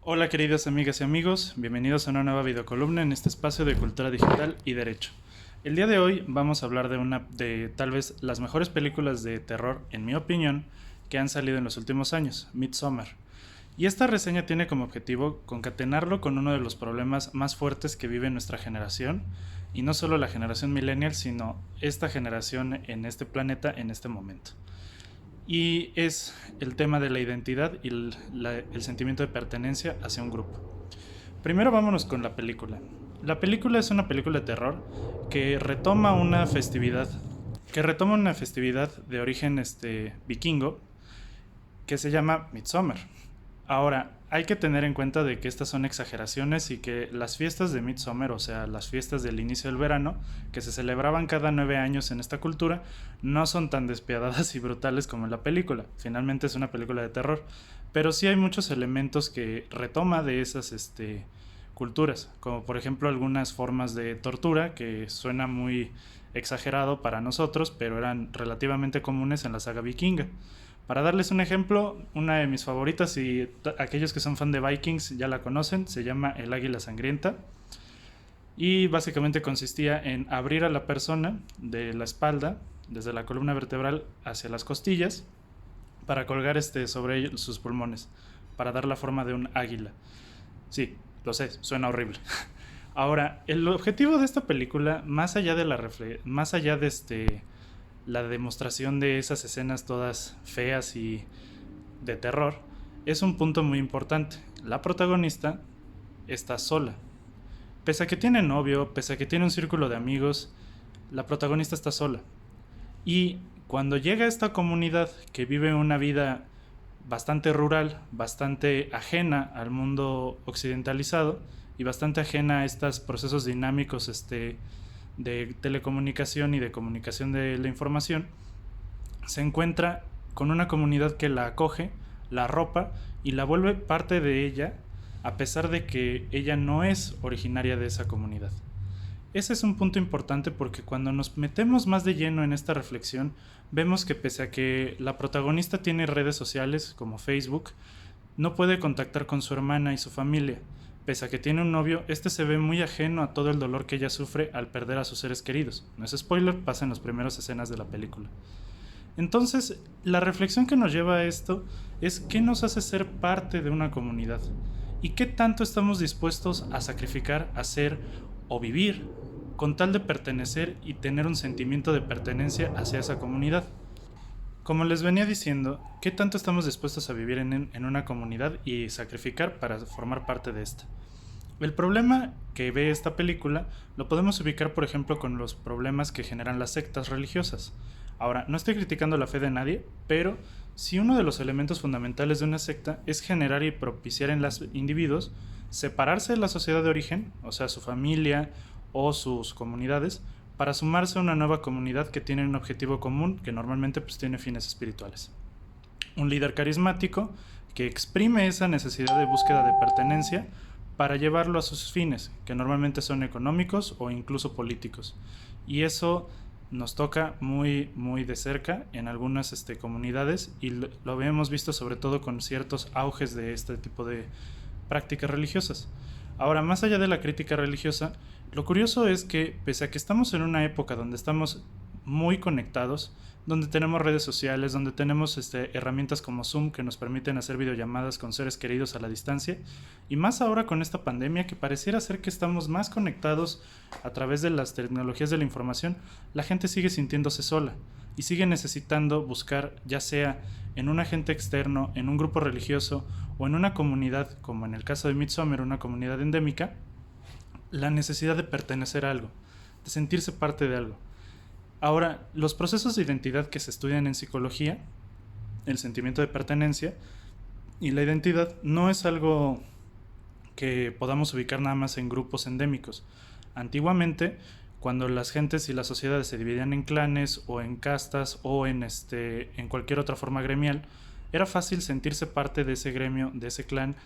Hola queridas amigas y amigos, bienvenidos a una nueva videocolumna en este espacio de cultura digital y derecho. El día de hoy vamos a hablar de una de tal vez las mejores películas de terror, en mi opinión, que han salido en los últimos años, Midsommar. Y esta reseña tiene como objetivo concatenarlo con uno de los problemas más fuertes que vive nuestra generación, y no solo la generación millennial, sino esta generación en este planeta en este momento. Y es el tema de la identidad y el sentimiento de pertenencia hacia un grupo. Primero vámonos con la película. La película es una película de terror que retoma una festividad, de origen vikingo que se llama Midsommar. Ahora, hay que tener en cuenta de que estas son exageraciones y que las fiestas de Midsommar, o sea, las fiestas del inicio del verano, que se celebraban cada 9 años en esta cultura, no son tan despiadadas y brutales como en la película. Finalmente es una película de terror, pero sí hay muchos elementos que retoma de esas culturas, como por ejemplo algunas formas de tortura que suena muy exagerado para nosotros, pero eran relativamente comunes en la saga vikinga. Para darles un ejemplo, una de mis favoritas, y aquellos que son fan de Vikings ya la conocen, se llama El Águila Sangrienta. Y básicamente consistía en abrir a la persona de la espalda, desde la columna vertebral hacia las costillas, para colgar sobre sus pulmones, para dar la forma de un águila. Sí, lo sé, suena horrible. Ahora, el objetivo de esta película, más allá de la demostración de esas escenas todas feas y de terror, es un punto muy importante. La protagonista está sola. Pese a que tiene novio, pese a que tiene un círculo de amigos, la protagonista está sola. Y cuando llega a esta comunidad que vive una vida bastante rural, bastante ajena al mundo occidentalizado y bastante ajena a estos procesos dinámicos de telecomunicación y de comunicación de la información, se encuentra con una comunidad que la acoge, la arropa y la vuelve parte de ella, a pesar de que ella no es originaria de esa comunidad. Ese es un punto importante porque cuando nos metemos más de lleno en esta reflexión, vemos que pese a que la protagonista tiene redes sociales como Facebook, no puede contactar con su hermana y su familia. Pese a que tiene un novio, este se ve muy ajeno a todo el dolor que ella sufre al perder a sus seres queridos. No es spoiler, pasa en las primeras escenas de la película. Entonces, la reflexión que nos lleva a esto es qué nos hace ser parte de una comunidad y qué tanto estamos dispuestos a sacrificar, hacer o vivir con tal de pertenecer y tener un sentimiento de pertenencia hacia esa comunidad. Como les venía diciendo, ¿qué tanto estamos dispuestos a vivir en una comunidad y sacrificar para formar parte de esta? El problema que ve esta película lo podemos ubicar, por ejemplo, con los problemas que generan las sectas religiosas. Ahora, no estoy criticando la fe de nadie, pero si uno de los elementos fundamentales de una secta es generar y propiciar en los individuos separarse de la sociedad de origen, o sea, su familia o sus comunidades, para sumarse a una nueva comunidad que tiene un objetivo común que normalmente pues tiene fines espirituales. Un líder carismático que exprime esa necesidad de búsqueda de pertenencia para llevarlo a sus fines, que normalmente son económicos o incluso políticos. Y eso nos toca muy, muy de cerca en algunas comunidades y lo hemos visto sobre todo con ciertos auges de este tipo de prácticas religiosas. Ahora, más allá de la crítica religiosa, lo curioso es que, pese a que estamos en una época donde estamos muy conectados, donde tenemos redes sociales, donde tenemos herramientas como Zoom que nos permiten hacer videollamadas con seres queridos a la distancia, y más ahora con esta pandemia que pareciera ser que estamos más conectados a través de las tecnologías de la información, la gente sigue sintiéndose sola y sigue necesitando buscar, ya sea en un agente externo, en un grupo religioso o en una comunidad, como en el caso de Midsommar, una comunidad endémica, la necesidad de pertenecer a algo, de sentirse parte de algo. Ahora, los procesos de identidad que se estudian en psicología, el sentimiento de pertenencia y la identidad, no es algo que podamos ubicar nada más en grupos endémicos. Antiguamente, cuando las gentes y las sociedades se dividían en clanes o en castas o en cualquier otra forma gremial, era fácil sentirse parte de ese gremio, de ese clan,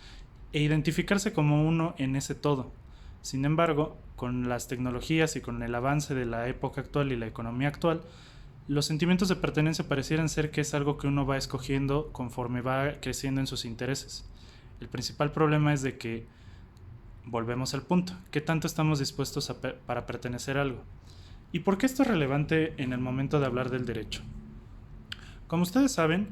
e identificarse como uno en ese todo. Sin embargo, con las tecnologías y con el avance de la época actual y la economía actual, los sentimientos de pertenencia parecieran ser que es algo que uno va escogiendo conforme va creciendo en sus intereses. El principal problema es de que volvemos al punto. ¿Qué tanto estamos dispuestos para pertenecer a algo? ¿Y por qué esto es relevante en el momento de hablar del derecho? Como ustedes saben,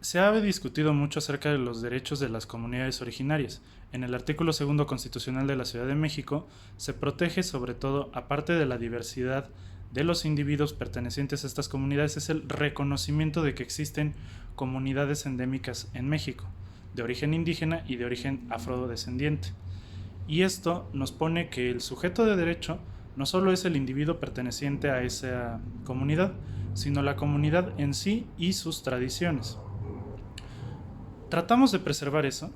se ha discutido mucho acerca de los derechos de las comunidades originarias. En el artículo 2 constitucional de la Ciudad de México se protege sobre todo, aparte de la diversidad de los individuos pertenecientes a estas comunidades, es el reconocimiento de que existen comunidades endémicas en México, de origen indígena y de origen afrodescendiente. Y esto nos pone que el sujeto de derecho no solo es el individuo perteneciente a esa comunidad, sino la comunidad en sí y sus tradiciones. Tratamos de preservar eso,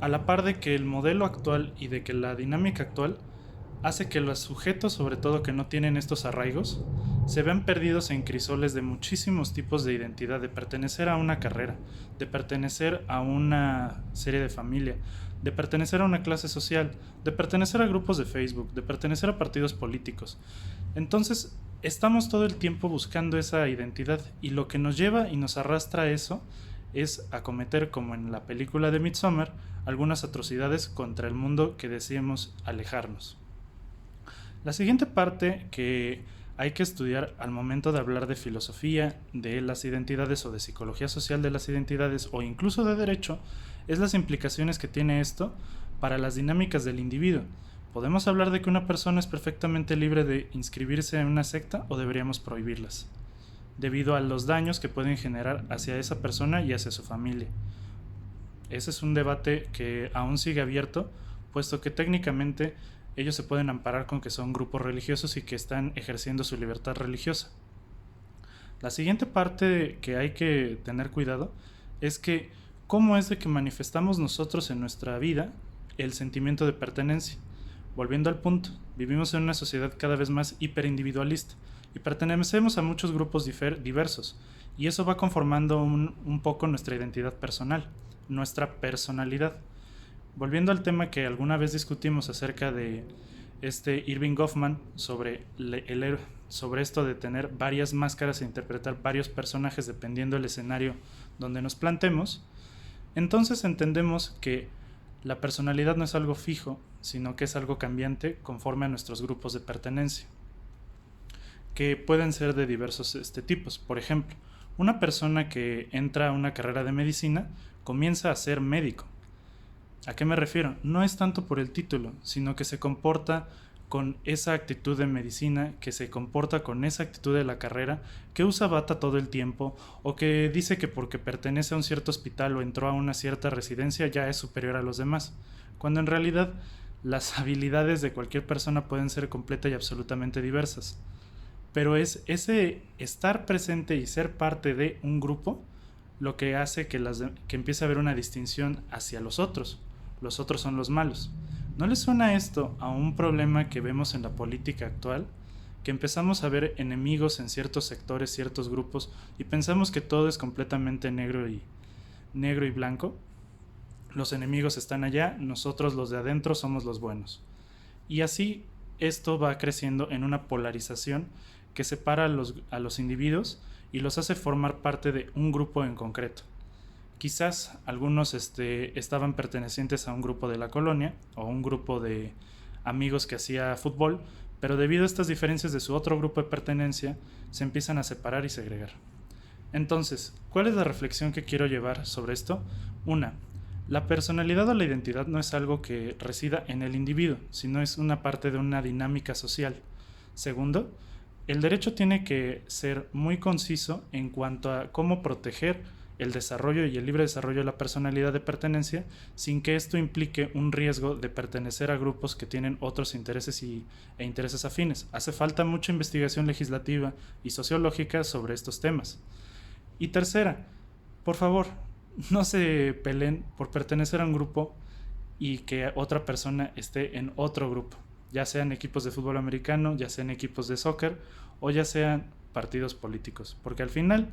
a la par de que el modelo actual y de que la dinámica actual hace que los sujetos, sobre todo que no tienen estos arraigos, se vean perdidos en crisoles de muchísimos tipos de identidad, de pertenecer a una carrera, de pertenecer a una serie de familia, de pertenecer a una clase social, de pertenecer a grupos de Facebook, de pertenecer a partidos políticos. Entonces, estamos todo el tiempo buscando esa identidad y lo que nos lleva y nos arrastra a eso es a cometer, como en la película de Midsommar, algunas atrocidades contra el mundo que deseemos alejarnos. La siguiente parte que hay que estudiar al momento de hablar de filosofía de las identidades o de psicología social de las identidades o incluso de derecho es las implicaciones que tiene esto para las dinámicas del individuo. ¿Podemos hablar de que una persona es perfectamente libre de inscribirse en una secta o deberíamos prohibirlas? Debido a los daños que pueden generar hacia esa persona y hacia su familia. Ese es un debate que aún sigue abierto, puesto que técnicamente ellos se pueden amparar con que son grupos religiosos y que están ejerciendo su libertad religiosa. La siguiente parte que hay que tener cuidado es que cómo es de que manifestamos nosotros en nuestra vida el sentimiento de pertenencia. Volviendo al punto, vivimos en una sociedad cada vez más hiperindividualista y pertenecemos a muchos grupos diversos, y eso va conformando un poco nuestra identidad personal, nuestra personalidad. Volviendo al tema que alguna vez discutimos acerca de Irving Goffman sobre esto de tener varias máscaras e interpretar varios personajes dependiendo del escenario donde nos plantemos, entonces entendemos que la personalidad no es algo fijo, sino que es algo cambiante conforme a nuestros grupos de pertenencia, que pueden ser de diversos tipos. Por ejemplo, una persona que entra a una carrera de medicina comienza a ser médico. ¿A qué me refiero? No es tanto por el título, sino que se comporta con esa actitud de medicina, que se comporta con esa actitud de la carrera, que usa bata todo el tiempo, o que dice que porque pertenece a un cierto hospital o entró a una cierta residencia ya es superior a los demás, cuando en realidad las habilidades de cualquier persona pueden ser completa y absolutamente diversas. Pero es ese estar presente y ser parte de un grupo lo que hace que empiece a haber una distinción hacia los otros. Los otros son los malos. ¿No les suena esto a un problema que vemos en la política actual? Que empezamos a ver enemigos en ciertos sectores, ciertos grupos, y pensamos que todo es completamente negro y blanco. Los enemigos están allá, nosotros los de adentro somos los buenos. Y así esto va creciendo en una polarización que separa a los individuos y los hace formar parte de un grupo en concreto. Quizás algunos estaban pertenecientes a un grupo de la colonia o un grupo de amigos que hacía fútbol, pero debido a estas diferencias de su otro grupo de pertenencia, se empiezan a separar y segregar. Entonces, ¿cuál es la reflexión que quiero llevar sobre esto? Una, la personalidad o la identidad no es algo que resida en el individuo, sino es una parte de una dinámica social. Segundo, el derecho tiene que ser muy conciso en cuanto a cómo proteger el desarrollo y el libre desarrollo de la personalidad de pertenencia sin que esto implique un riesgo de pertenecer a grupos que tienen otros intereses e intereses afines. Hace falta mucha investigación legislativa y sociológica sobre estos temas. Y tercera, por favor, no se peleen por pertenecer a un grupo y que otra persona esté en otro grupo, ya sean equipos de fútbol americano, ya sean equipos de soccer o ya sean partidos políticos, porque al final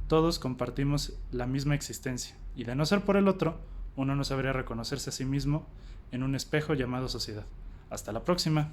todos compartimos la misma existencia y de no ser por el otro, uno no sabría reconocerse a sí mismo en un espejo llamado sociedad. Hasta la próxima.